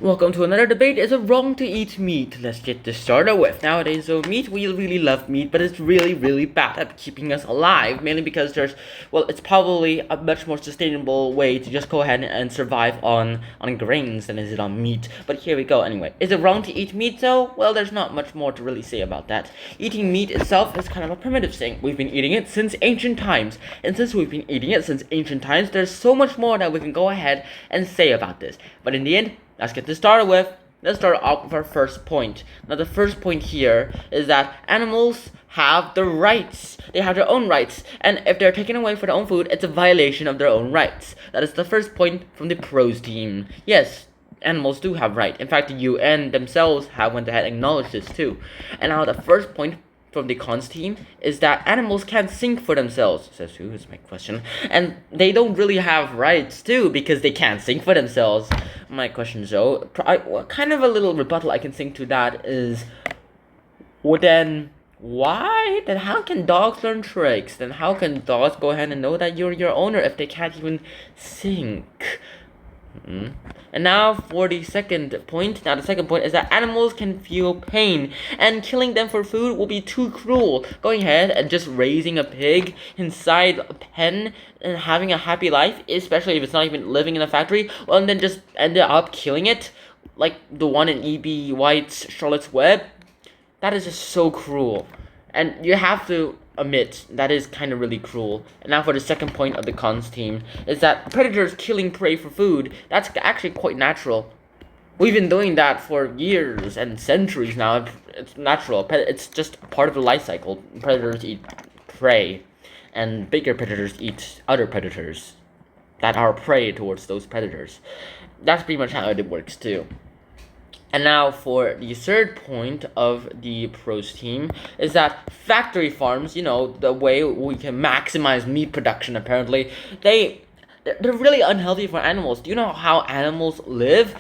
Welcome to another debate. Is it wrong to eat meat? Let's get this started with. Nowadays, meat, we really love meat, but it's really bad at keeping us alive, mainly because it's probably a much more sustainable way to just go ahead and survive on grains than is it on meat. But here we go anyway. Is it wrong to eat meat though? Well, there's not much more to really say about that. Eating meat itself is kind of a primitive thing. We've been eating it since ancient times, and since we've been eating it since ancient times, there's so much more that we can go ahead and say about this. But in the end, let's get this started with. Let's start off with our first point. Now, the first point here is that animals have the rights. They have their own rights. And if they're taken away for their own food, it's a violation of their own rights. That is the first point from the pros team. Yes, animals do have rights. In fact, the UN themselves have went ahead and acknowledged this too. And now the first point from the cons team is that animals can't think for themselves. Says who is my question. And they don't really have rights too because they can't think for themselves. My question though, kind of a little rebuttal I can think to that is, well then, why? Then how can dogs learn tricks? Then how can dogs go ahead and know that you're your owner if they can't even think? And now for the second point. Now the second point is that animals can feel pain, and killing them for food will be too cruel. Going ahead and just raising a pig inside a pen and having a happy life, especially if it's not even living in a factory, well, and then just ended up killing it, like the one in E.B. White's Charlotte's Web, that is just so cruel. And you have to admit that is kind of really cruel. And now for the second point of the cons team is that predators killing prey for food, that's actually quite natural. We've been doing that for years and centuries now. It's natural. It's just part of the life cycle. Predators eat prey, and bigger predators eat other predators that are prey towards those predators. That's pretty much how it works too. And now for the third point of the pros team is that factory farms, the way we can maximize meat production apparently, they're really unhealthy for animals. Do you know how animals live?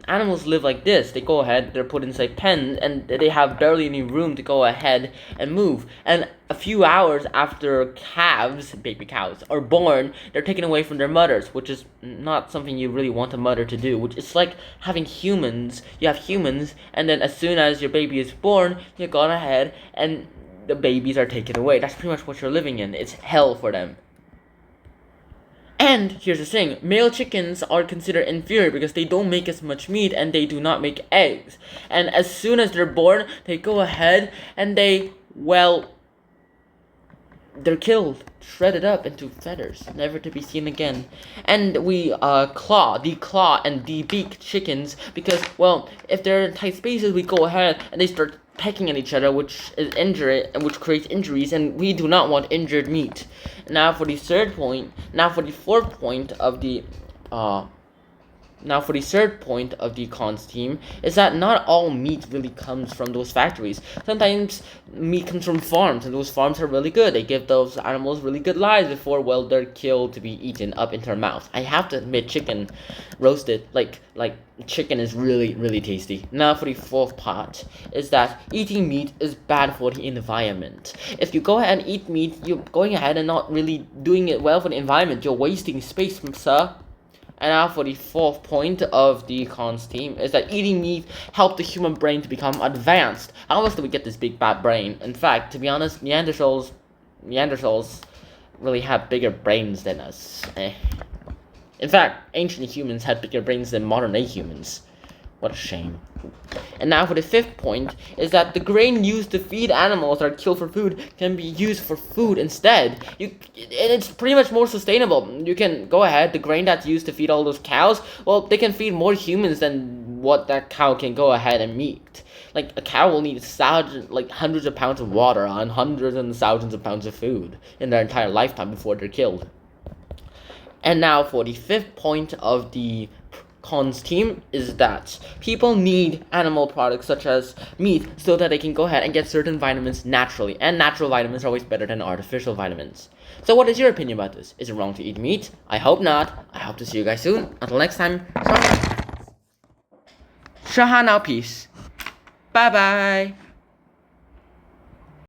Animals live like this. They go ahead, they're put inside pens, and they have barely any room to go ahead and move. And a few hours after baby cows, are born, they're taken away from their mothers, which is not something you really want a mother to do. Which is like having humans. You have humans, and then as soon as your baby is born, you're gone ahead and the babies are taken away. That's pretty much what you're living in. It's hell for them. And here's the thing, male chickens are considered inferior because they don't make as much meat and they do not make eggs. And as soon as they're born, they go ahead and they're killed, shredded up into feathers, never to be seen again. And we declaw and debeak chickens because, if they're in tight spaces, we go ahead and they start pecking at each other, which is injury and which creates injuries, and we do not want injured meat. Now for the fourth point of the cons team is that not all meat really comes from those factories. Sometimes meat comes from farms, and those farms are really good. They give those animals really good lives before, they're killed to be eaten up into their mouth. I have to admit, chicken roasted, like chicken is really tasty. Now for the fourth part is that eating meat is bad for the environment. If you go ahead and eat meat, you're going ahead and not really doing it well for the environment. You're wasting space, sir. And now for the fourth point of the cons team is that eating meat helped the human brain to become advanced. How else do we get this big bad brain? In fact, to be honest, Neanderthals really had bigger brains than us. In fact, ancient humans had bigger brains than modern day humans. What a shame. And now for the fifth point is that the grain used to feed animals that are killed for food can be used for food instead. And it's pretty much more sustainable. You can go ahead, the grain that's used to feed all those cows, they can feed more humans than what that cow can go ahead and meet. Like, a cow will need hundreds of pounds of water and hundreds and thousands of pounds of food in their entire lifetime before they're killed. And now for the fifth point of the cons team is that people need animal products such as meat so that they can go ahead and get certain vitamins naturally, and natural vitamins are always better than artificial vitamins. So what is your opinion about this? Is it wrong to eat meat? I hope not. I hope to see you guys soon. Until next time, Shaha now, peace. Bye bye.